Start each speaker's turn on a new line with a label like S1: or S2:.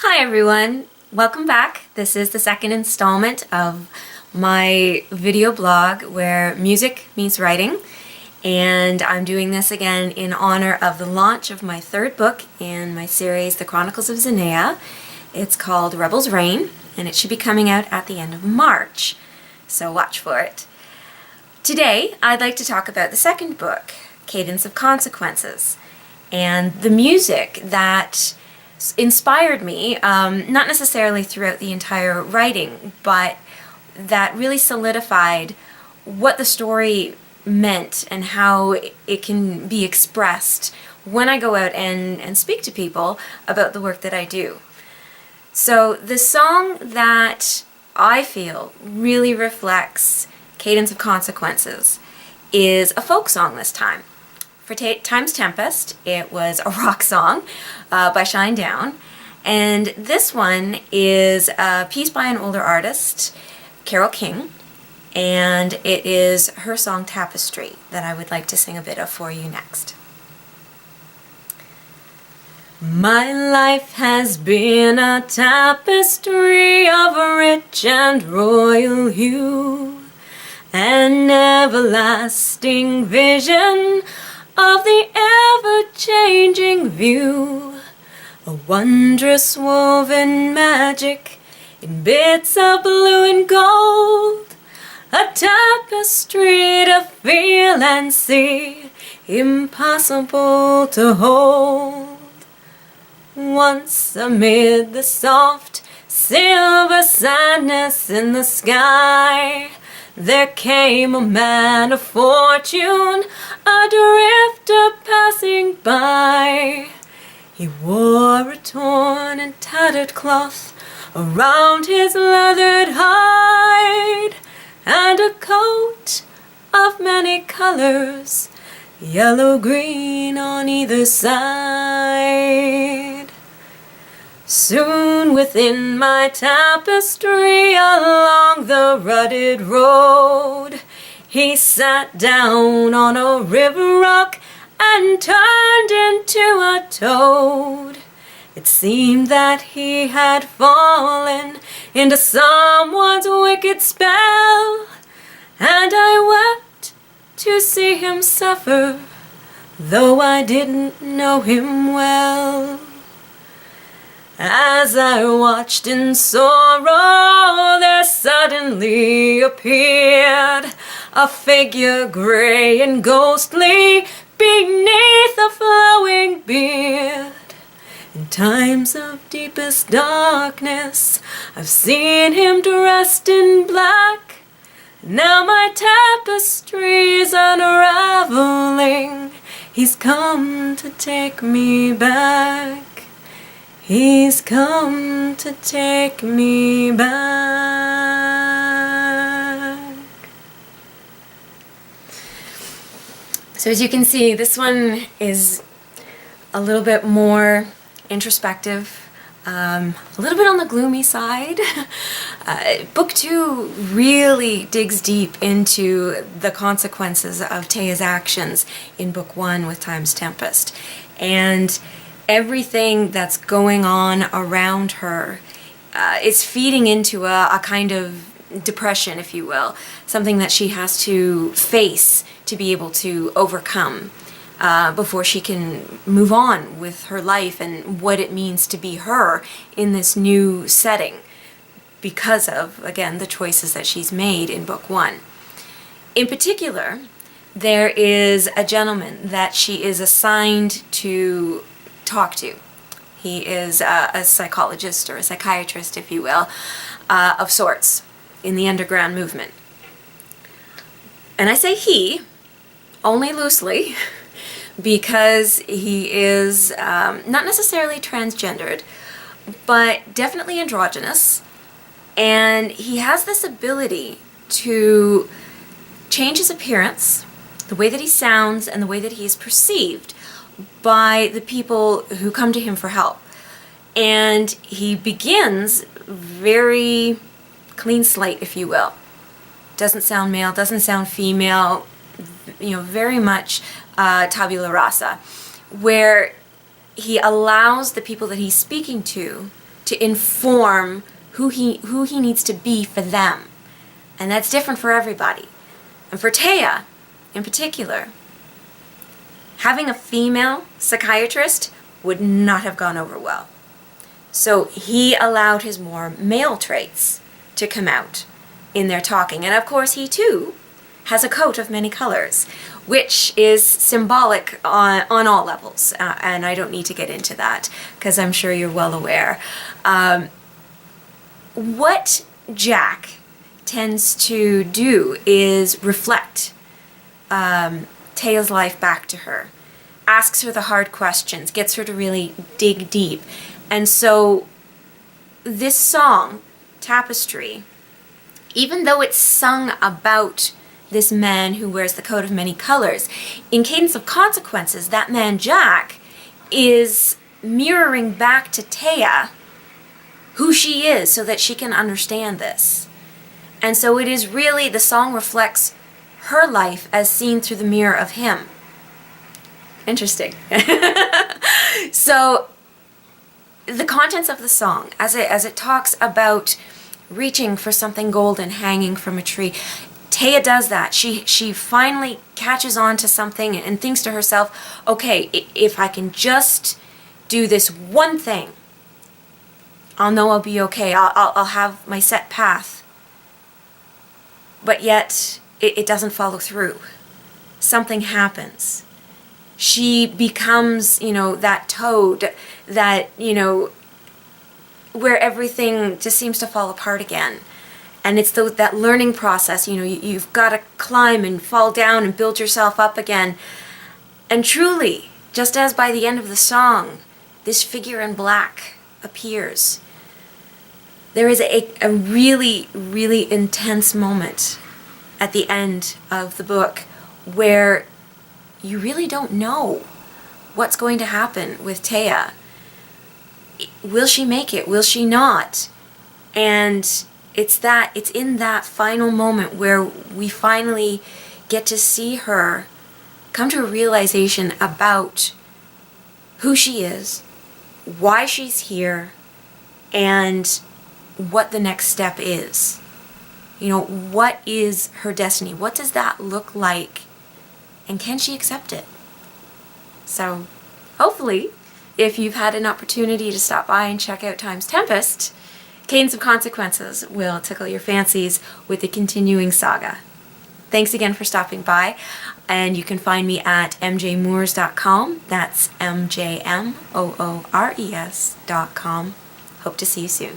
S1: Hi everyone, welcome back. This is the second installment of my video blog where music meets writing, and I'm doing this again in honor of the launch of my third book in my series, The Chronicles of Xannia. It's called Rebel's Reign, and it should be coming out at the end of March, so watch for it. Today I'd like to talk about the second book, Cadence of Consequences, and the music that inspired me, not necessarily throughout the entire writing, but that really solidified what the story meant and how it can be expressed when I go out and speak to people about the work that I do. So the song that I feel really reflects Cadence of Consequences is a folk song this time. For Time's Tempest, it was a rock song by Shinedown, and this one is a piece by an older artist, Carole King, and it is her song Tapestry that I would like to sing a bit of for you next. My life has been a tapestry of rich and royal hue, an everlasting vision of the ever-changing view, a wondrous woven magic in bits of blue and gold, a tapestry to feel and see, impossible to hold. Once amid the soft silver sadness in the sky, there came a man of fortune, a drifter passing by. He wore a torn and tattered cloth around his leathered hide, and a coat of many colors, yellow-green on either side. Soon within my tapestry along the rutted road, he sat down on a river rock and turned into a toad. It seemed that he had fallen into someone's wicked spell, and I wept to see him suffer, though I didn't know him well. As I watched in sorrow, there suddenly appeared a figure gray and ghostly beneath a flowing beard. In times of deepest darkness, I've seen him dressed in black. Now my tapestry's unraveling. He's come to take me back. He's come to take me back. So as you can see, this one is a little bit more introspective, a little bit on the gloomy side. Book 2 really digs deep into the consequences of Taya's actions in Book 1 with Time's Tempest. And everything that's going on around her is feeding into a kind of depression, if you will, something that she has to face to be able to overcome before she can move on with her life and what it means to be her in this new setting because of, again, the choices that she's made in Book 1. In particular, there is a gentleman that she is assigned to talk to. He is a psychologist or a psychiatrist, if you will, of sorts in the underground movement. And I say he only loosely because he is not necessarily transgendered, but definitely androgynous, and he has this ability to change his appearance, the way that he sounds, and the way that he is perceived by the people who come to him for help. And he begins very clean slate, if you will. Doesn't sound male, doesn't sound female, very much tabula rasa, where he allows the people that he's speaking to to inform who he needs to be for them. And that's different for everybody. And for Taya, in particular, having a female psychiatrist would not have gone over well. So he allowed his more male traits to come out in their talking. And of course he too has a coat of many colors, which is symbolic on all levels. And I don't need to get into that because I'm sure you're well aware. What Jack tends to do is reflect Taya's life back to her, asks her the hard questions, gets her to really dig deep. And so this song, Tapestry, even though it's sung about this man who wears the coat of many colors, in Cadence of Consequences, that man Jack is mirroring back to Taya who she is so that she can understand this. And so it is really, the song reflects her life as seen through the mirror of him. Interesting. So the contents of the song, as it talks about reaching for something golden hanging from a tree, Taya does that. She finally catches on to something and thinks to herself, okay, if I can just do this one thing, I'll know I'll be okay. I'll have my set path. But yet, it doesn't follow through. Something happens. She becomes, that toad that, where everything just seems to fall apart again. And it's that learning process, you've got to climb and fall down and build yourself up again. And truly, just as by the end of the song, this figure in black appears. There is a really, really intense moment at the end of the book where you really don't know what's going to happen with Taya. Will she make it? Will she not? And it's in that final moment where we finally get to see her come to a realization about who she is, why she's here, and what the next step is. What is her destiny? What does that look like? And can she accept it? So, hopefully, if you've had an opportunity to stop by and check out Time's Tempest, Cadence of Consequences will tickle your fancies with the continuing saga. Thanks again for stopping by, and you can find me at mjmoores.com. That's MJMOORES.com. Hope to see you soon.